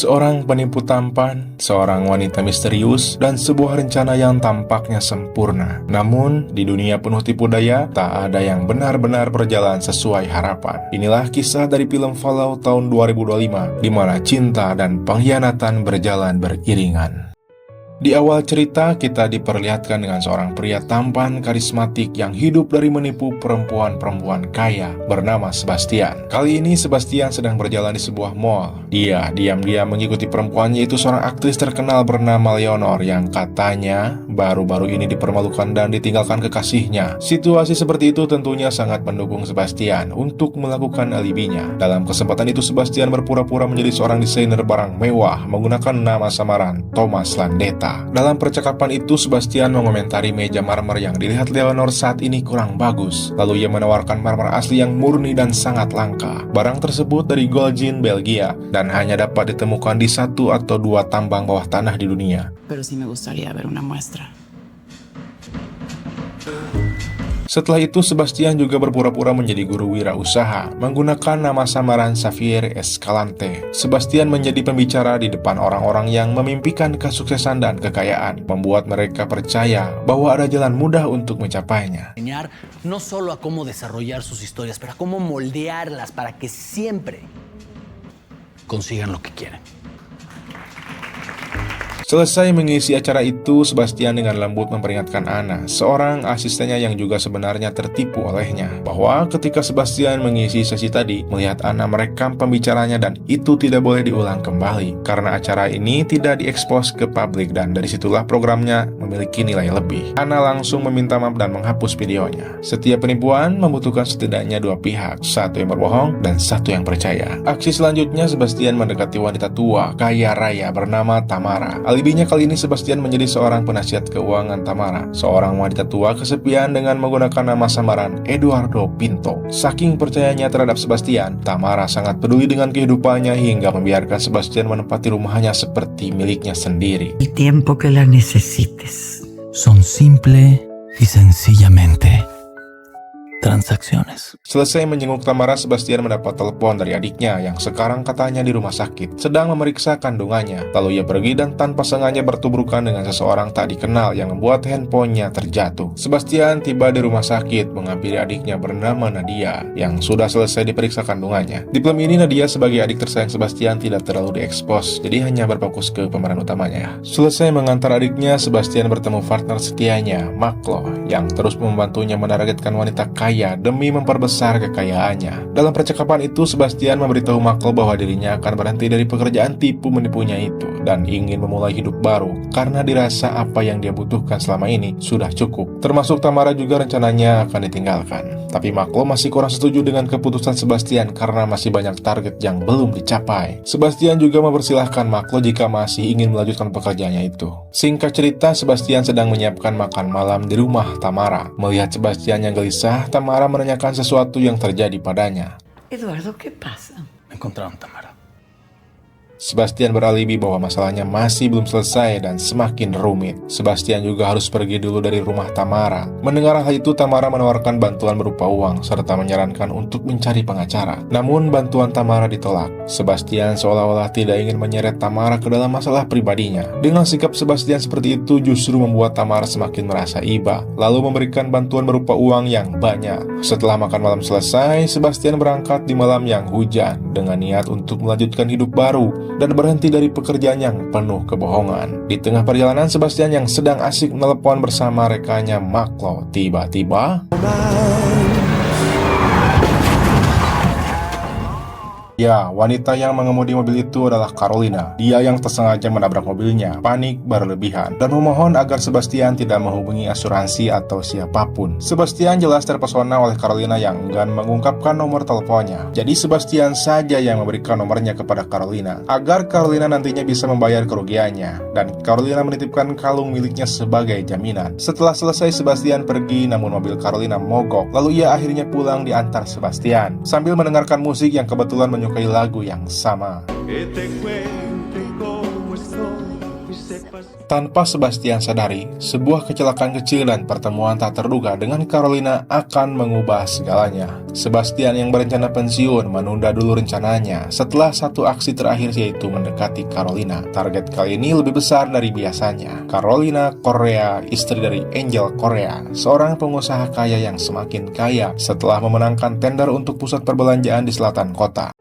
Seorang penipu tampan, seorang wanita misterius, dan sebuah rencana yang tampaknya sempurna. Namun, di dunia penuh tipu daya, tak ada yang benar-benar berjalan sesuai harapan. Inilah kisah dari film Fallout tahun 2025, di mana cinta dan pengkhianatan berjalan beriringan. Di awal cerita, kita diperlihatkan dengan seorang pria tampan karismatik yang hidup dari menipu perempuan-perempuan kaya bernama Sebastian. Kali ini Sebastian sedang berjalan di sebuah mall. Dia diam-diam mengikuti perempuannya, yaitu seorang aktris terkenal bernama Leonor yang katanya baru-baru ini dipermalukan dan ditinggalkan kekasihnya. Situasi seperti itu tentunya sangat mendukung Sebastian untuk melakukan alibinya. Dalam kesempatan itu, Sebastian berpura-pura menjadi seorang desainer barang mewah menggunakan nama samaran Thomas Landeta. Dalam percakapan itu, Sebastian mengomentari meja marmer yang dilihat Leonor saat ini kurang bagus. Lalu ia menawarkan marmer asli yang murni dan sangat langka. Barang tersebut dari Goldzin, Belgia, dan hanya dapat ditemukan di 1 atau 2 tambang bawah tanah di dunia. Pero sí me gustaría ver una muestra. Setelah itu, Sebastian juga berpura-pura menjadi guru wirausaha menggunakan nama samaran Xavier Escalante. Sebastian menjadi pembicara di depan orang-orang yang memimpikan kesuksesan dan kekayaan, membuat mereka percaya bahwa ada jalan mudah untuk mencapainya. Enseñar no solo a cómo desarrollar sus historias, pero a cómo moldearlas para que siempre consigan lo que quieren. Selesai mengisi acara itu, Sebastian dengan lembut memperingatkan Anna, seorang asistennya yang juga sebenarnya tertipu olehnya, bahwa ketika Sebastian mengisi sesi tadi, melihat Anna merekam pembicaranya dan itu tidak boleh diulang kembali, karena acara ini tidak diekspos ke publik dan dari situlah programnya memiliki nilai lebih. Anna langsung meminta maaf dan menghapus videonya. Setiap penipuan membutuhkan setidaknya 2 pihak, satu yang berbohong dan satu yang percaya. Aksi selanjutnya, Sebastian mendekati wanita tua, kaya raya bernama Tamara. Alibinya kali ini Sebastian menjadi seorang penasihat keuangan Tamara, seorang wanita tua kesepian dengan menggunakan nama samaran Eduardo Pinto. Saking percayanya terhadap Sebastian, Tamara sangat peduli dengan kehidupannya hingga membiarkan Sebastian menempati rumahnya seperti miliknya sendiri. El tiempo que la necesites. Son simple y sencillamente transacciones. Selesai menjenguk Tamara, Sebastian mendapat telepon dari adiknya yang sekarang katanya di rumah sakit, sedang memeriksa kandungannya. Lalu ia pergi dan tanpa sengaja bertubrukan dengan seseorang tak dikenal yang membuat handphonenya terjatuh. Sebastian tiba di rumah sakit menghampiri adiknya bernama Nadia yang sudah selesai diperiksa kandungannya. Di film ini Nadia sebagai adik tersayang Sebastian tidak terlalu diekspos, jadi hanya berfokus ke pemeran utamanya. Selesai mengantar adiknya, Sebastian bertemu partner setianya, Maklo, yang terus membantunya menargetkan wanita kaya demi memperbesar kekayaannya. Dalam percakapan itu, Sebastian memberitahu Maklo bahwa dirinya akan berhenti dari pekerjaan tipu menipunya itu dan ingin memulai hidup baru karena dirasa apa yang dia butuhkan selama ini sudah cukup. Termasuk Tamara juga rencananya akan ditinggalkan. Tapi Maklo masih kurang setuju dengan keputusan Sebastian karena masih banyak target yang belum dicapai. Sebastian juga mempersilahkan Maklo jika masih ingin melanjutkan pekerjaannya itu. Singkat cerita, Sebastian sedang menyiapkan makan malam di rumah Tamara. Melihat Sebastian yang gelisah, Tamara menanyakan sesuatu yang terjadi padanya. Eduardo, ¿qué pasa? Me encontraron, Tamara. Sebastian beralibi bahwa masalahnya masih belum selesai dan semakin rumit. Sebastian juga harus pergi dulu dari rumah Tamara. Mendengar hal itu, Tamara menawarkan bantuan berupa uang serta menyarankan untuk mencari pengacara. Namun bantuan Tamara ditolak. Sebastian seolah-olah tidak ingin menyeret Tamara ke dalam masalah pribadinya. Dengan sikap Sebastian seperti itu justru membuat Tamara semakin merasa iba, lalu memberikan bantuan berupa uang yang banyak. Setelah makan malam selesai, Sebastian berangkat di malam yang hujan dengan niat untuk melanjutkan hidup baru dan berhenti dari pekerjaan yang penuh kebohongan. Di tengah perjalanan, Sebastian yang sedang asik menelepon bersama rekannya Maklo, tiba-tiba ya, wanita yang mengemudi mobil itu adalah Carolina. Dia yang tersengaja menabrak mobilnya, panik berlebihan, dan memohon agar Sebastian tidak menghubungi asuransi atau siapapun. Sebastian jelas terpesona oleh Carolina yang enggan mengungkapkan nomor teleponnya. Jadi Sebastian saja yang memberikan nomornya kepada Carolina, agar Carolina nantinya bisa membayar kerugiannya. Dan Carolina menitipkan kalung miliknya sebagai jaminan. Setelah selesai, Sebastian pergi, namun mobil Carolina mogok. Lalu ia akhirnya pulang diantar Sebastian, sambil mendengarkan musik yang kebetulan menyukai lagu yang sama. Tanpa Sebastian sadari, sebuah kecelakaan kecil dan pertemuan tak terduga dengan Carolina akan mengubah segalanya. Sebastian yang berencana pensiun menunda dulu rencananya setelah satu aksi terakhir, yaitu mendekati Carolina. Target kali ini lebih besar dari biasanya. Carolina Correa, istri dari Angel Correa, seorang pengusaha kaya yang semakin kaya setelah memenangkan tender untuk pusat perbelanjaan di selatan kota.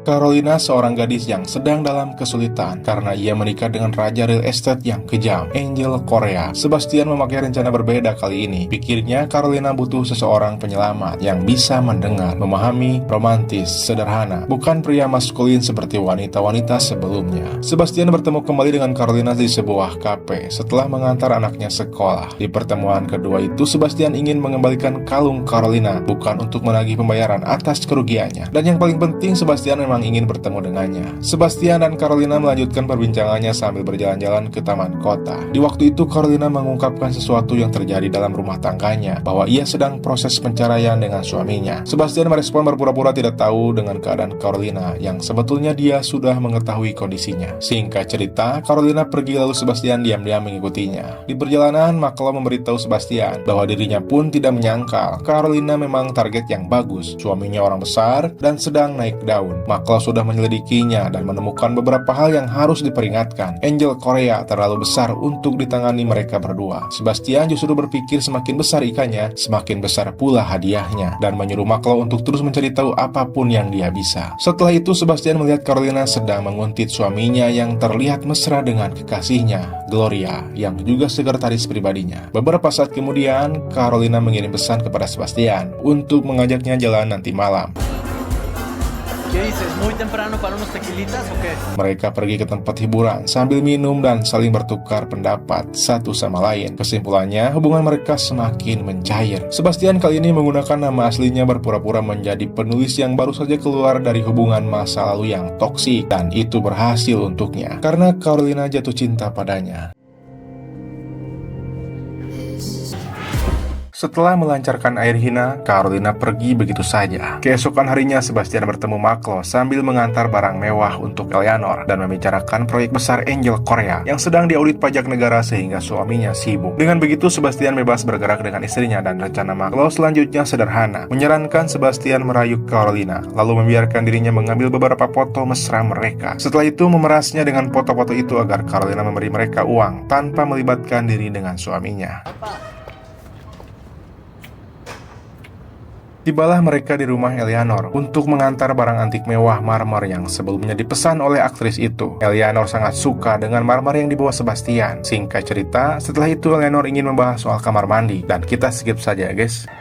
Carolina seorang gadis yang sedang dalam kesulitan karena ia menikah dengan raja real estate yang kejam, Angel Correa. Sebastian memakai rencana berbeda kali ini. Pikirnya Carolina butuh seseorang penyelamat yang bisa mendengar, memahami, romantis, sederhana, bukan pria maskulin seperti wanita-wanita sebelumnya. Sebastian bertemu kembali dengan Carolina di sebuah kafe setelah mengantar anaknya sekolah. Di pertemuan kedua itu, Sebastian ingin mengembalikan kalung Carolina, bukan untuk menagih pembayaran atas kerugiannya. Dan yang paling penting, Sebastian memang ingin bertemu dengannya. Sebastian dan Carolina melanjutkan perbincangannya sambil berjalan-jalan ke taman kota. Di waktu itu, Carolina mengungkapkan sesuatu yang terjadi dalam rumah tangganya, bahwa ia sedang proses penceraian dengan suaminya. Sebastian merespon berpura-pura tidak tahu dengan keadaan Carolina, yang sebetulnya dia sudah mengetahui kondisinya. Singkat cerita, Carolina pergi lalu Sebastian diam-diam mengikutinya. Di perjalanan, Maklo memberitahu Sebastian bahwa dirinya pun tidak menyangkal Carolina memang target yang bagus. Suaminya orang besar dan sedang naik daun. Maklo sudah menyelidikinya dan menemukan beberapa hal yang harus diperingatkan. Angel Correa terlalu besar untuk ditangani mereka berdua. Sebastian justru berpikir semakin besar ikannya, semakin besar pula hadiahnya, dan menyuruh Maklo untuk terus mencari tahu apapun yang dia bisa. Setelah itu, Sebastian melihat Carolina sedang menguntit suaminya yang terlihat mesra dengan kekasihnya, Gloria, yang juga sekretaris pribadinya. Beberapa saat kemudian, Carolina mengirim pesan kepada Sebastian untuk mengajaknya jalan nanti malam. ¿Qué dices? ¿Muy temprano para unos tequilitas o qué? Mereka pergi ke tempat hiburan sambil minum dan saling bertukar pendapat satu sama lain. Kesimpulannya, hubungan mereka semakin mencair. Sebastian kali ini menggunakan nama aslinya, berpura-pura menjadi penulis yang baru saja keluar dari hubungan masa lalu yang toksik, dan itu berhasil untuknya karena Carolina jatuh cinta padanya. Setelah melancarkan air hina, Carolina pergi begitu saja. Keesokan harinya, Sebastian bertemu Maklo sambil mengantar barang mewah untuk Eleanor dan membicarakan proyek besar Angel Correa yang sedang diaudit pajak negara sehingga suaminya sibuk. Dengan begitu, Sebastian bebas bergerak dengan istrinya, dan rencana Maklo selanjutnya sederhana. Menyarankan Sebastian merayu Carolina, lalu membiarkan dirinya mengambil beberapa foto mesra mereka. Setelah itu, memerasnya dengan foto-foto itu agar Carolina memberi mereka uang tanpa melibatkan diri dengan suaminya. Tibalah mereka di rumah Eleanor untuk mengantar barang antik mewah marmer yang sebelumnya dipesan oleh aktris itu. Eleanor sangat suka dengan marmer yang dibawa Sebastian. Singkat cerita, setelah itu Eleanor ingin membahas soal kamar mandi, dan kita skip saja guys.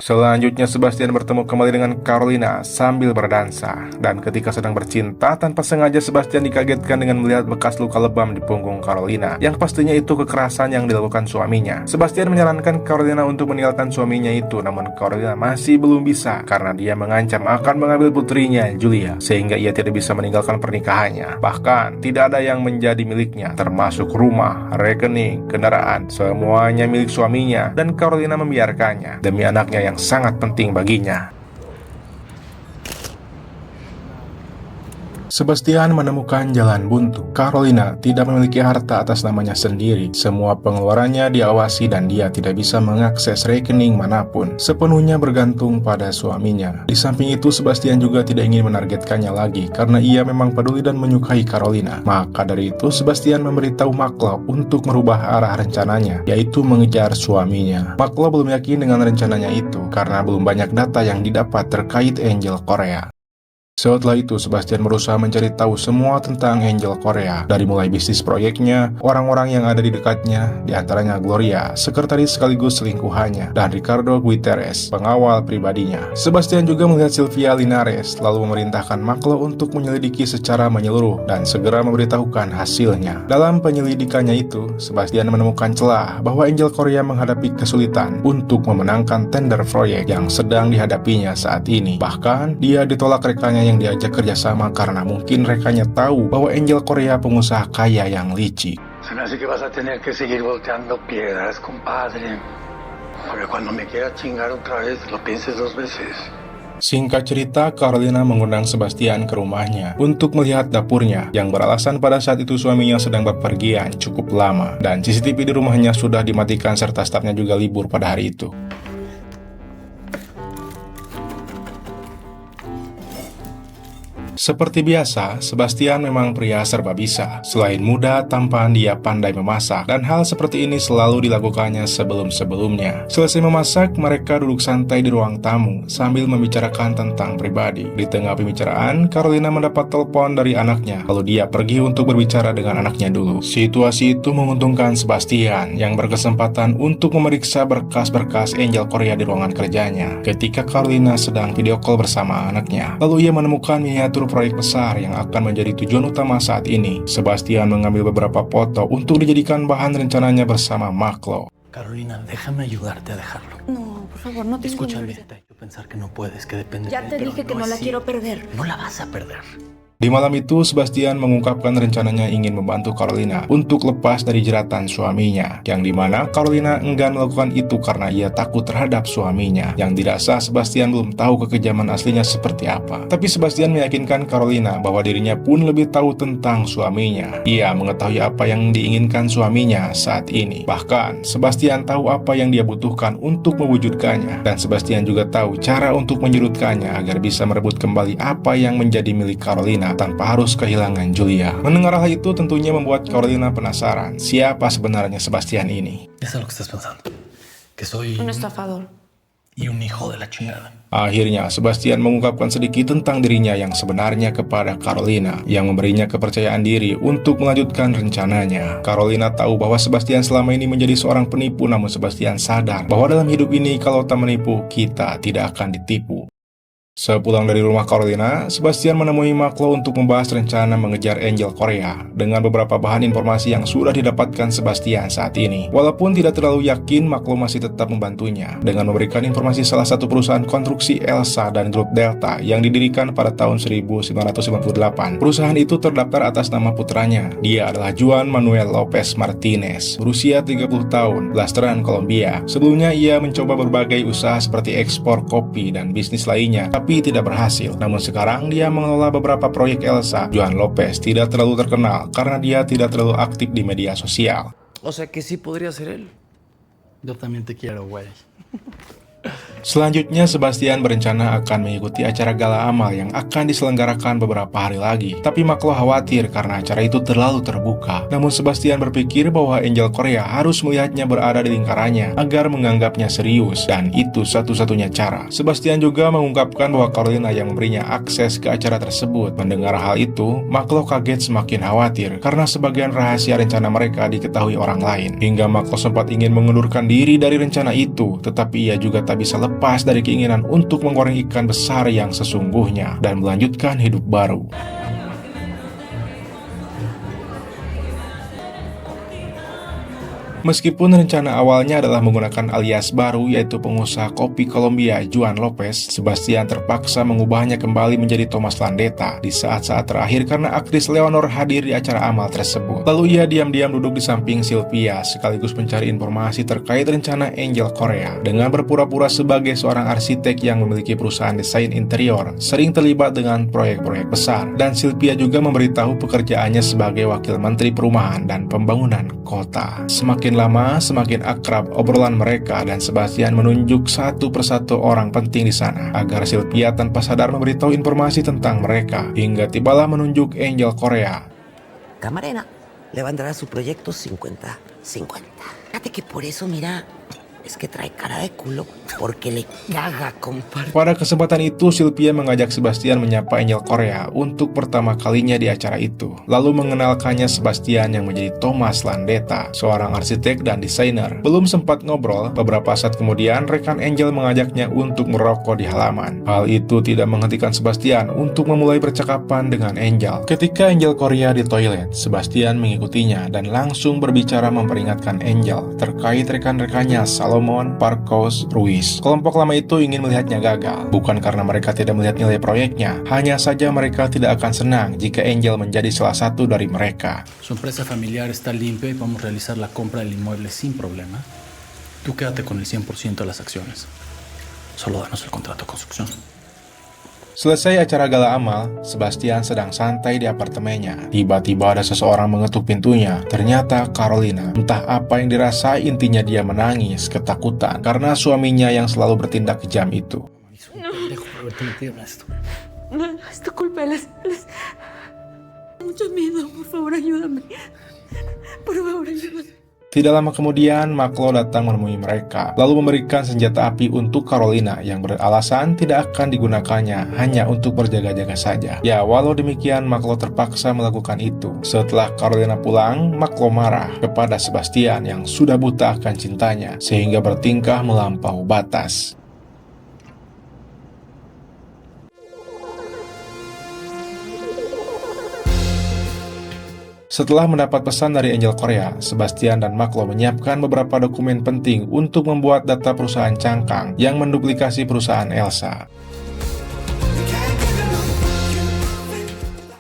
Selanjutnya, Sebastian bertemu kembali dengan Carolina sambil berdansa. Dan ketika sedang bercinta, tanpa sengaja Sebastian dikagetkan dengan melihat bekas luka lebam di punggung Carolina, yang pastinya itu kekerasan yang dilakukan suaminya. Sebastian menyarankan Carolina untuk meninggalkan suaminya itu, namun Carolina masih belum bisa karena dia mengancam akan mengambil putrinya, Julia, sehingga ia tidak bisa meninggalkan pernikahannya. Bahkan, tidak ada yang menjadi miliknya, termasuk rumah, rekening, kendaraan, semuanya milik suaminya, dan Carolina membiarkannya demi anaknya yang sangat penting baginya. Sebastian menemukan jalan buntu. Carolina tidak memiliki harta atas namanya sendiri. Semua pengeluarannya diawasi dan dia tidak bisa mengakses rekening manapun. Sepenuhnya bergantung pada suaminya. Di samping itu, Sebastian juga tidak ingin menargetkannya lagi karena ia memang peduli dan menyukai Carolina. Maka dari itu, Sebastian memberitahu Maklo untuk merubah arah rencananya, yaitu mengejar suaminya. Maklo belum yakin dengan rencananya itu karena belum banyak data yang didapat terkait Angel Correa. Setelah itu, Sebastian berusaha mencari tahu semua tentang Angel Correa, dari mulai bisnis proyeknya, orang-orang yang ada di dekatnya, diantaranya Gloria, sekretaris sekaligus selingkuhannya, dan Ricardo Guiterres, pengawal pribadinya. Sebastian juga melihat Sylvia Linares, lalu memerintahkan Maklo untuk menyelidiki secara menyeluruh dan segera memberitahukan hasilnya. Dalam penyelidikannya itu, Sebastian menemukan celah bahwa Angel Correa menghadapi kesulitan untuk memenangkan tender proyek yang sedang dihadapinya saat ini. Bahkan, dia ditolak rekannya yang diajak kerjasama karena mungkin rekannya tahu bahwa Angel Correa pengusaha kaya yang licik. Se me hace que vas a tener que seguir volteando piedras, compadre. Porque cuando me quiera chingar otra vez, lo pienses dos veces. Singkat cerita, Carolina mengundang Sebastian ke rumahnya untuk melihat dapurnya yang beralasan pada saat itu suaminya sedang bepergian cukup lama dan CCTV di rumahnya sudah dimatikan serta stafnya juga libur pada hari itu. Seperti biasa, Sebastian memang pria serba bisa. Selain muda, tampan, dia pandai memasak, dan hal seperti ini selalu dilakukannya sebelum-sebelumnya. Selesai memasak, mereka duduk santai di ruang tamu sambil membicarakan tentang pribadi. Di tengah pembicaraan, Carolina mendapat telepon dari anaknya, lalu dia pergi untuk berbicara dengan anaknya dulu. Situasi itu menguntungkan Sebastian yang berkesempatan untuk memeriksa berkas-berkas Angel Korea di ruangan kerjanya ketika Carolina sedang video call bersama anaknya. Lalu ia menemukan miniatur proyek besar yang akan menjadi tujuan utama saat ini. Sebastian mengambil beberapa foto untuk dijadikan bahan rencananya bersama Maklo. Carolina, déjame ayudarte a dejarlo. No, por favor, no tengo Escúchame, nervios. te he hecho pensar que no puedes, que depende Ya de te él, pero dije que no la es quiero cierto. perder. No la vas a perder. Di malam itu, Sebastian mengungkapkan rencananya ingin membantu Carolina untuk lepas dari jeratan suaminya, yang dimana Carolina enggan melakukan itu karena ia takut terhadap suaminya. Yang dirasa Sebastian belum tahu kekejaman aslinya seperti apa. Tapi Sebastian meyakinkan Carolina bahwa dirinya pun lebih tahu tentang suaminya. Ia mengetahui apa yang diinginkan suaminya saat ini. Bahkan, Sebastian tahu apa yang dia butuhkan untuk mewujudkannya. Dan Sebastian juga tahu cara untuk menyurutkannya agar bisa merebut kembali apa yang menjadi milik Carolina tanpa harus kehilangan Julia. Mendengar hal itu tentunya membuat Carolina penasaran siapa sebenarnya Sebastian ini. Ya sé lo que estás pensando. Que soy Un estafador. y un hijo de la chingada. Akhirnya, Sebastian mengungkapkan sedikit tentang dirinya yang sebenarnya kepada Carolina, yang memberinya kepercayaan diri untuk melanjutkan rencananya. Carolina tahu bahwa Sebastian selama ini menjadi seorang penipu, namun Sebastian sadar bahwa dalam hidup ini kalau tak menipu, kita tidak akan ditipu. Sepulang dari rumah Carolina, Sebastian menemui Maklo untuk membahas rencana mengejar Angel Korea dengan beberapa bahan informasi yang sudah didapatkan Sebastian saat ini. Walaupun tidak terlalu yakin, Maklo masih tetap membantunya dengan memberikan informasi salah satu perusahaan konstruksi Elsa dan Grup Delta yang didirikan pada tahun 1998. Perusahaan itu terdaftar atas nama putranya. Dia adalah Juan Manuel Lopez Martinez, berusia 30 tahun, blasteran Kolombia. Sebelumnya ia mencoba berbagai usaha seperti ekspor kopi dan bisnis lainnya, tapi tidak berhasil. Namun sekarang dia mengelola beberapa proyek Elsa. Juan Lopez tidak terlalu terkenal karena dia tidak terlalu aktif di media sosial. O sea que sí podría ser él. Yo también te quiero, güey. Selanjutnya, Sebastian berencana akan mengikuti acara gala amal yang akan diselenggarakan beberapa hari lagi. Tapi Maklo khawatir karena acara itu terlalu terbuka. Namun Sebastian berpikir bahwa Angel Korea harus melihatnya berada di lingkarannya agar menganggapnya serius, dan itu satu-satunya cara. Sebastian juga mengungkapkan bahwa Carolina yang memberinya akses ke acara tersebut. Mendengar hal itu, Maklo kaget semakin khawatir karena sebagian rahasia rencana mereka diketahui orang lain. Hingga Maklo sempat ingin mengundurkan diri dari rencana itu, tetapi ia juga tak bisa lepas dari keinginan untuk menggoreng ikan besar yang sesungguhnya dan melanjutkan hidup baru. Meskipun rencana awalnya adalah menggunakan alias baru yaitu pengusaha kopi Kolombia Juan Lopez, Sebastian terpaksa mengubahnya kembali menjadi Thomas Landeta di saat-saat terakhir karena aktris Leonor hadir di acara amal tersebut. Lalu ia diam-diam duduk di samping Sylvia sekaligus mencari informasi terkait rencana Angel Korea. Dengan berpura-pura sebagai seorang arsitek yang memiliki perusahaan desain interior, sering terlibat dengan proyek-proyek besar, dan Sylvia juga memberitahu pekerjaannya sebagai wakil menteri perumahan dan pembangunan kota. Semakin lama, semakin akrab obrolan mereka dan Sebastian menunjuk satu persatu orang penting di sana agar Sylvia tanpa sadar memberitahu informasi tentang mereka hingga tibalah menunjuk Angel Korea. Camarena levantará su proyecto 50-50. Fíjate que por eso, mira, es que trae cara de culo porque le caga compartir. Pada kesempatan itu, Sylvia mengajak Sebastian menyapa Angel Korea untuk pertama kalinya di acara itu. Lalu mengenalkannya Sebastian yang menjadi Thomas Landeta, seorang arsitek dan desainer. Belum sempat ngobrol, beberapa saat kemudian rekan Angel mengajaknya untuk merokok di halaman. Hal itu tidak menghentikan Sebastian untuk memulai percakapan dengan Angel. Ketika Angel Korea di toilet, Sebastian mengikutinya dan langsung berbicara memperingatkan Angel terkait rekan-rekannya Salomon, Parcos, Ruiz. Kelompok lama itu ingin melihatnya gagal, bukan karena mereka tidak melihat nilai proyeknya, hanya saja mereka tidak akan senang jika Angel menjadi salah satu dari mereka. Su empresa familiar está limpia y podemos realizar la compra del inmueble sin problema. Tú quédate con el 100% de las acciones. Solo danos el contrato de construcción. Selesai acara gala amal, Sebastian sedang santai di apartemennya. Tiba-tiba ada seseorang mengetuk pintunya. Ternyata Carolina. Entah apa yang dirasa, intinya dia menangis ketakutan karena suaminya yang selalu bertindak kejam itu. No, no es tu culpa. Mucho miedo, por favor, ayúdame. Por favor, ayúdame. Tidak lama kemudian, Maklo datang menemui mereka, lalu memberikan senjata api untuk Carolina yang beralasan tidak akan digunakannya, hanya untuk berjaga-jaga saja. Ya, walau demikian, Maklo terpaksa melakukan itu. Setelah Carolina pulang, Maklo marah kepada Sebastian yang sudah buta akan cintanya, sehingga bertingkah melampaui batas. Setelah mendapat pesan dari Angel Korea, Sebastian dan Maklo menyiapkan beberapa dokumen penting untuk membuat data perusahaan cangkang yang menduplikasi perusahaan Elsa.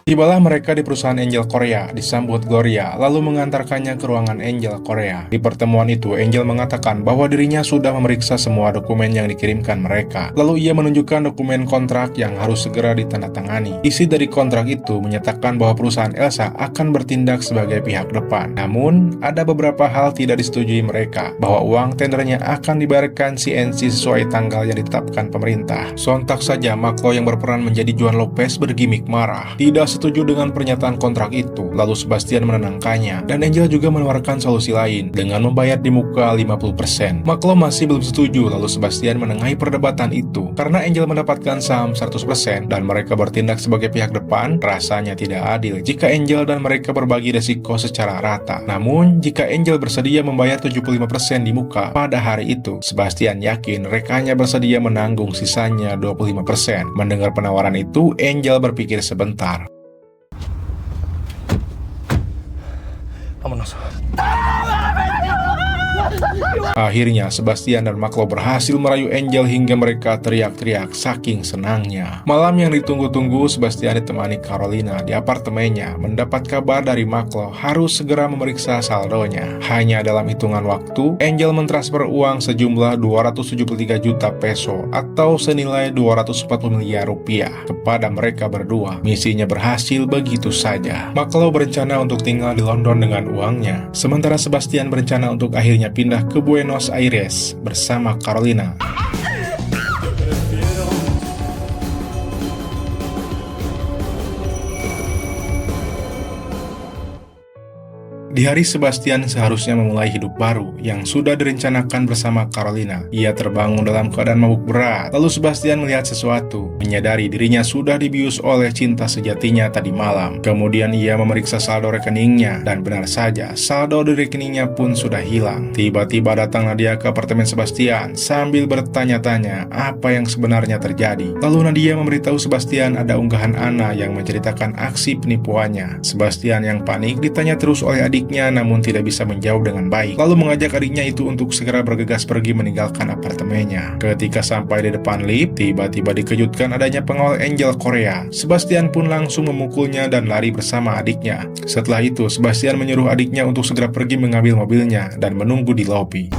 Tibalah mereka di perusahaan Angel Korea, disambut Gloria, lalu mengantarkannya ke ruangan Angel Korea. Di pertemuan itu, Angel mengatakan bahwa dirinya sudah memeriksa semua dokumen yang dikirimkan mereka. Lalu ia menunjukkan dokumen kontrak yang harus segera ditandatangani. Isi dari kontrak itu menyatakan bahwa perusahaan Elsa akan bertindak sebagai pihak depan. Namun, ada beberapa hal tidak disetujui mereka, bahwa uang tendernya akan dibayarkan CNC sesuai tanggal yang ditetapkan pemerintah. Sontak saja, Maklo yang berperan menjadi Juan Lopez bergimik marah. Tidak setuju dengan pernyataan kontrak itu, lalu Sebastian menenangkannya, dan Angel juga menawarkan solusi lain, dengan membayar di muka 50%. Maklo masih belum setuju, lalu Sebastian menengahi perdebatan itu. Karena Angel mendapatkan saham 100% dan mereka bertindak sebagai pihak depan, rasanya tidak adil jika Angel dan mereka berbagi resiko secara rata. Namun, jika Angel bersedia membayar 75% di muka pada hari itu, Sebastian yakin rekannya bersedia menanggung sisanya 25%. Mendengar penawaran itu, Angel berpikir sebentar. Vámonos. Akhirnya, Sebastian dan Maklo berhasil merayu Angel hingga mereka teriak-teriak saking senangnya. Malam yang ditunggu-tunggu, Sebastian ditemani Carolina di apartemennya. Mendapat kabar dari Maklo harus segera memeriksa saldonya. Hanya dalam hitungan waktu, Angel mentransfer uang sejumlah 273 juta peso atau senilai 240 miliar rupiah kepada mereka berdua. Misinya berhasil begitu saja. Maklo berencana untuk tinggal di London dengan uangnya, sementara Sebastian berencana untuk akhirnya pindah ke Buenos Aires bersama Carolina. Di hari Sebastian seharusnya memulai hidup baru yang sudah direncanakan bersama Carolina. Ia terbangun dalam keadaan mabuk berat. Lalu Sebastian melihat sesuatu, menyadari dirinya sudah dibius oleh cinta sejatinya tadi malam. Kemudian ia memeriksa saldo rekeningnya, dan benar saja, saldo di rekeningnya pun sudah hilang. Tiba-tiba datang Nadia ke apartemen Sebastian sambil bertanya-tanya apa yang sebenarnya terjadi. Lalu Nadia memberitahu Sebastian ada unggahan Anna yang menceritakan aksi penipuannya. Sebastian yang panik ditanya terus oleh adiknya, namun tidak bisa menjawab dengan baik. Lalu mengajak adiknya itu untuk segera bergegas pergi meninggalkan apartemennya. Ketika sampai di depan lift, tiba-tiba dikejutkan adanya pengawal Angel Korea. Sebastian pun langsung memukulnya dan lari bersama adiknya. Setelah itu, Sebastian menyuruh adiknya untuk segera pergi mengambil mobilnya dan menunggu di lobi.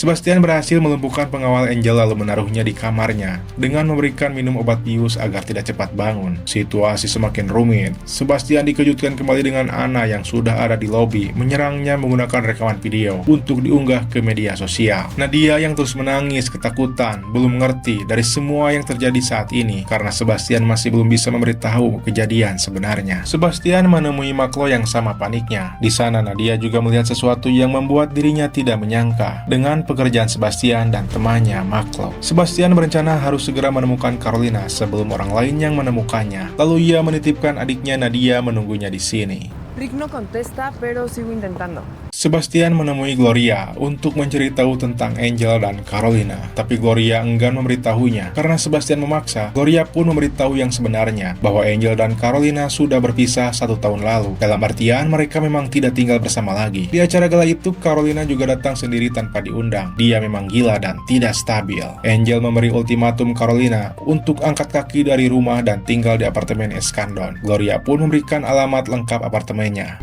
Sebastian berhasil melumpuhkan pengawal Angel lalu menaruhnya di kamarnya dengan memberikan minum obat bius agar tidak cepat bangun. Situasi semakin rumit. Sebastian dikejutkan kembali dengan Anna yang sudah ada di lobi menyerangnya menggunakan rekaman video untuk diunggah ke media sosial. Nadia yang terus menangis ketakutan belum mengerti dari semua yang terjadi saat ini karena Sebastian masih belum bisa memberitahu kejadian sebenarnya. Sebastian menemui Maklo yang sama paniknya. Di sana Nadia juga melihat sesuatu yang membuat dirinya tidak menyangka dengan pekerjaan Sebastian dan temannya Maklo. Sebastian berencana harus segera menemukan Carolina sebelum orang lain yang menemukannya. Lalu ia menitipkan adiknya Nadia menunggunya di sini. Rick no contesta, pero sigo intentando. Sebastian menemui Gloria untuk mencari tahu tentang Angel dan Carolina, tapi Gloria enggan memberitahunya. Karena Sebastian memaksa, Gloria pun memberitahu yang sebenarnya, bahwa Angel dan Carolina sudah berpisah 1 tahun lalu. Dalam artian, mereka memang tidak tinggal bersama lagi. Di acara gala itu, Carolina juga datang sendiri tanpa diundang. Dia memang gila dan tidak stabil. Angel memberi ultimatum Carolina untuk angkat kaki dari rumah dan tinggal di apartemen Escandon. Gloria pun memberikan alamat lengkap apartemennya.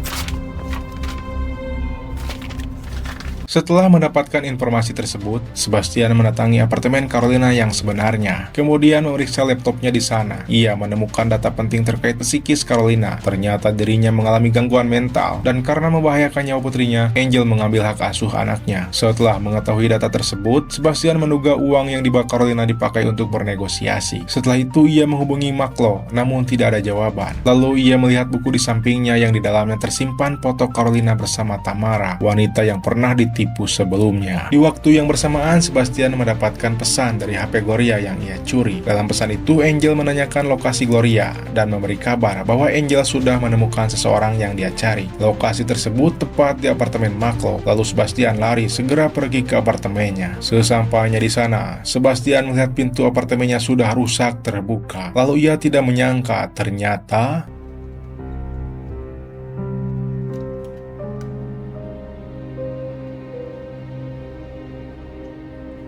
Setelah mendapatkan informasi tersebut, Sebastian mendatangi apartemen Carolina yang sebenarnya. Kemudian memeriksa laptopnya di sana. Ia menemukan data penting terkait psikis Carolina. Ternyata dirinya mengalami gangguan mental, dan karena membahayakan nyawa putrinya, Angel mengambil hak asuh anaknya. Setelah mengetahui data tersebut, Sebastian menduga uang yang dibawa Carolina dipakai untuk bernegosiasi. Setelah itu ia menghubungi Maklo, namun tidak ada jawaban. Lalu ia melihat buku di sampingnya yang di dalamnya tersimpan foto Carolina bersama Tamara, wanita yang pernah ditipu sebelumnya. Di waktu yang bersamaan, Sebastian mendapatkan pesan dari HP Gloria yang ia curi. Dalam pesan itu, Angel menanyakan lokasi Gloria dan memberi kabar bahwa Angel sudah menemukan seseorang yang dia cari. Lokasi tersebut tepat di apartemen Maklo. Lalu Sebastian lari segera pergi ke apartemennya. Sesampainya di sana, Sebastian melihat pintu apartemennya sudah rusak terbuka. Lalu ia tidak menyangka ternyata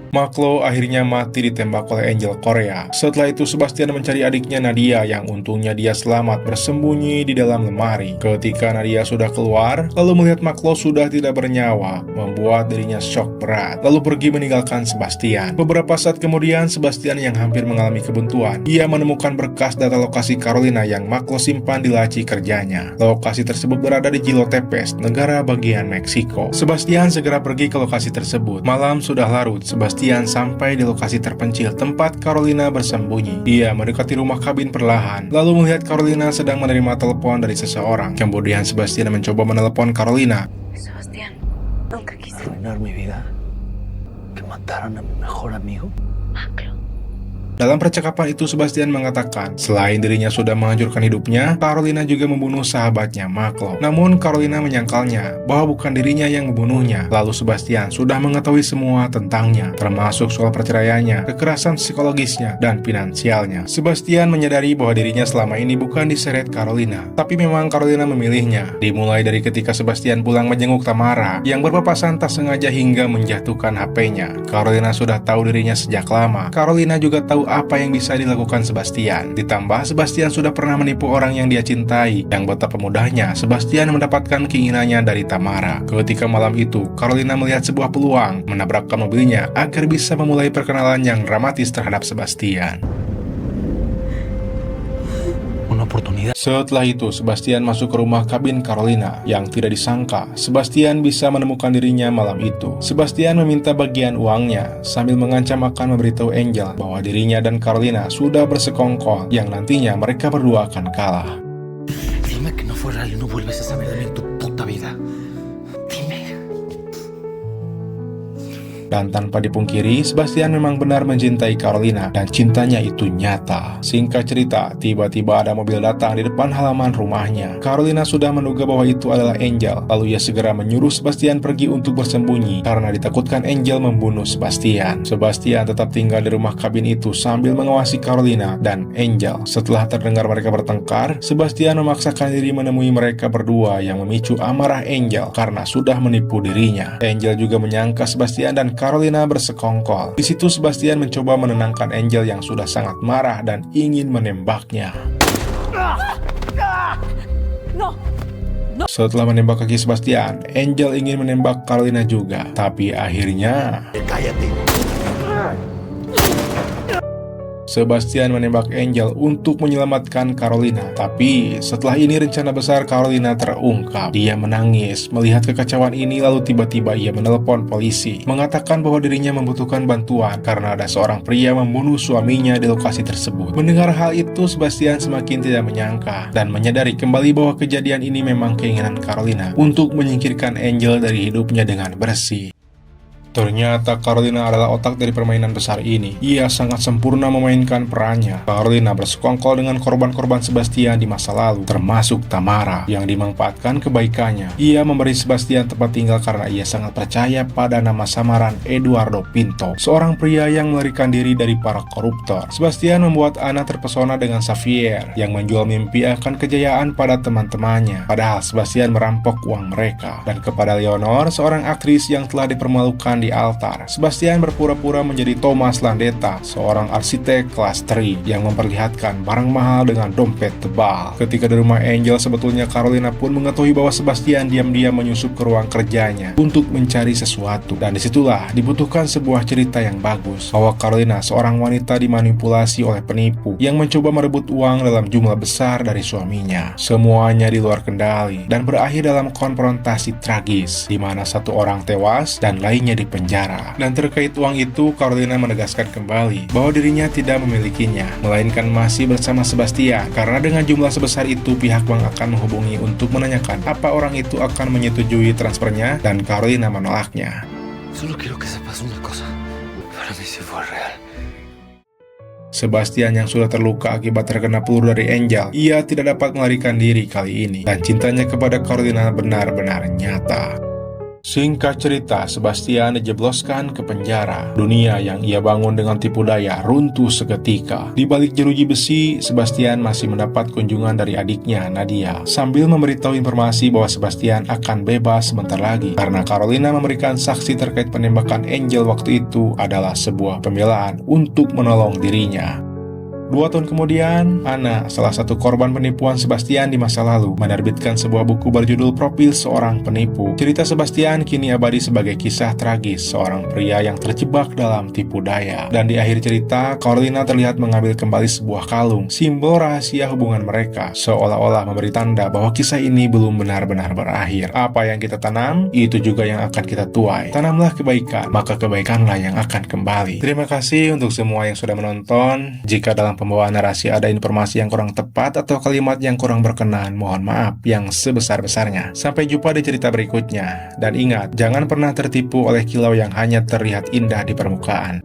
Maklo akhirnya mati ditembak oleh Angel Korea. Setelah itu Sebastian mencari adiknya Nadia yang untungnya dia selamat bersembunyi di dalam lemari. Ketika Nadia sudah keluar, lalu melihat Maklo sudah tidak bernyawa, membuat dirinya shock berat, lalu pergi meninggalkan Sebastian. Beberapa saat kemudian, Sebastian yang hampir mengalami kebuntuan, ia menemukan berkas data lokasi Carolina yang Maklo simpan di laci kerjanya. Lokasi tersebut berada di Jilotepes, negara bagian Meksiko. Sebastian segera pergi ke lokasi tersebut. Malam sudah larut, Sebastian sampai di lokasi terpencil tempat Carolina bersembunyi. Ia mendekati rumah kabin perlahan, lalu melihat Carolina sedang menerima telepon dari seseorang. Kemudian Sebastian mencoba menelepon Carolina. Sebastián, nunca quise. Arruinar mi vida. Que mataran a mi mejor amigo. Maclo. Dalam percakapan itu Sebastian mengatakan, selain dirinya sudah menghancurkan hidupnya, Carolina juga membunuh sahabatnya Maklo. Namun Carolina menyangkalnya bahwa bukan dirinya yang membunuhnya. Lalu Sebastian sudah mengetahui semua tentangnya, termasuk soal perceraiannya, kekerasan psikologisnya, dan finansialnya. Sebastian menyadari bahwa dirinya selama ini bukan diseret Carolina, tapi memang Carolina memilihnya. Dimulai dari ketika Sebastian pulang menjenguk Tamara, yang berpapasan tak sengaja hingga menjatuhkan HP-nya. Carolina sudah tahu dirinya sejak lama. Carolina juga tahu apa yang bisa dilakukan Sebastian. Ditambah Sebastian sudah pernah menipu orang yang dia cintai. Yang betapa mudahnya Sebastian mendapatkan keinginannya dari Tamara. Ketika malam itu, Carolina melihat sebuah peluang menabrakkan mobilnya agar bisa memulai perkenalan yang dramatis terhadap Sebastian. Setelah itu, Sebastian masuk ke rumah kabin Carolina. Yang tidak disangka, Sebastian bisa menemukan dirinya malam itu. Sebastian meminta bagian uangnya, sambil mengancam akan memberitahu Angel bahwa dirinya dan Carolina sudah bersekongkol, yang nantinya mereka berdua akan kalah. Dime que no fue real y no vuelves a saber de mí en tu puta vida. Dan tanpa dipungkiri, Sebastian memang benar mencintai Carolina dan cintanya itu nyata. Singkat cerita, tiba-tiba ada mobil datang di depan halaman rumahnya. Carolina sudah menduga bahwa itu adalah Angel, lalu ia segera menyuruh Sebastian pergi untuk bersembunyi karena ditakutkan Angel membunuh Sebastian. Sebastian tetap tinggal di rumah kabin itu sambil mengawasi Carolina dan Angel. Setelah terdengar mereka bertengkar, Sebastian memaksakan diri menemui mereka berdua yang memicu amarah Angel karena sudah menipu dirinya. Angel juga menyangka Sebastian dan Carolina bersekongkol. Di situ Sebastian mencoba menenangkan Angel yang sudah sangat marah dan ingin menembaknya. Setelah menembak kaki Sebastian, Angel ingin menembak Carolina juga. Tapi akhirnya Sebastian menembak Angel untuk menyelamatkan Carolina. Tapi setelah ini rencana besar Carolina terungkap. Dia menangis melihat kekacauan ini, lalu tiba-tiba ia menelepon polisi, mengatakan bahwa dirinya membutuhkan bantuan karena ada seorang pria membunuh suaminya di lokasi tersebut. Mendengar hal itu, Sebastian semakin tidak menyangka dan menyadari kembali bahwa kejadian ini memang keinginan Carolina untuk menyingkirkan Angel dari hidupnya dengan bersih. Ternyata Carolina adalah otak dari permainan besar ini. Ia sangat sempurna memainkan perannya. Carolina bersekongkol dengan korban-korban Sebastian di masa lalu, termasuk Tamara, yang dimanfaatkan kebaikannya. Ia memberi Sebastian tempat tinggal karena ia sangat percaya pada nama samaran Eduardo Pinto, seorang pria yang melarikan diri dari para koruptor. Sebastian membuat Ana terpesona dengan Xavier, yang menjual mimpi akan kejayaan pada teman-temannya. Padahal Sebastian merampok uang mereka. Dan kepada Leonor, seorang aktris yang telah dipermalukan diletakkan di altar. Sebastian berpura-pura menjadi Thomas Landeta, seorang arsitek kelas 3 yang memperlihatkan barang mahal dengan dompet tebal. Ketika di rumah Angel, sebetulnya Carolina pun mengetahui bahwa Sebastian diam-diam menyusup ke ruang kerjanya untuk mencari sesuatu. Dan disitulah dibutuhkan sebuah cerita yang bagus, bahwa Carolina seorang wanita dimanipulasi oleh penipu yang mencoba merebut uang dalam jumlah besar dari suaminya. Semuanya di luar kendali dan berakhir dalam konfrontasi tragis di mana satu orang tewas dan lainnya dipenjara. Dan terkait uang itu, Carolina menegaskan kembali bahwa dirinya tidak memilikinya, melainkan masih bersama Sebastian, karena dengan jumlah sebesar itu pihak bank akan menghubungi untuk menanyakan apa orang itu akan menyetujui transfernya, dan Carolina menolaknya. Solo quiero que sepas una cosa. Para mí sí fue real. Sebastian yang sudah terluka akibat terkena peluru dari Angel, ia tidak dapat melarikan diri kali ini, dan cintanya kepada Carolina benar-benar nyata. Singkat cerita, Sebastian dijebloskan ke penjara. Dunia yang ia bangun dengan tipu daya runtuh seketika. Di balik jeruji besi, Sebastian masih mendapat kunjungan dari adiknya, Nadia, sambil memberitahu informasi bahwa Sebastian akan bebas sebentar lagi karena Carolina memberikan saksi terkait penembakan Angel waktu itu adalah sebuah pembelaan untuk menolong dirinya. 2 tahun kemudian, Anna, salah satu korban penipuan Sebastian di masa lalu, menerbitkan sebuah buku berjudul Profil Seorang Penipu. Cerita Sebastian kini abadi sebagai kisah tragis seorang pria yang terjebak dalam tipu daya. Dan di akhir cerita, Carolina terlihat mengambil kembali sebuah kalung, simbol rahasia hubungan mereka, seolah-olah memberi tanda bahwa kisah ini belum benar-benar berakhir. Apa yang kita tanam, itu juga yang akan kita tuai. Tanamlah kebaikan, maka kebaikanlah yang akan kembali. Terima kasih untuk semua yang sudah menonton. Jika dalam pembawaan narasi ada informasi yang kurang tepat atau kalimat yang kurang berkenan, mohon maaf yang sebesar-besarnya. Sampai jumpa di cerita berikutnya. Dan ingat, jangan pernah tertipu oleh kilau yang hanya terlihat indah di permukaan.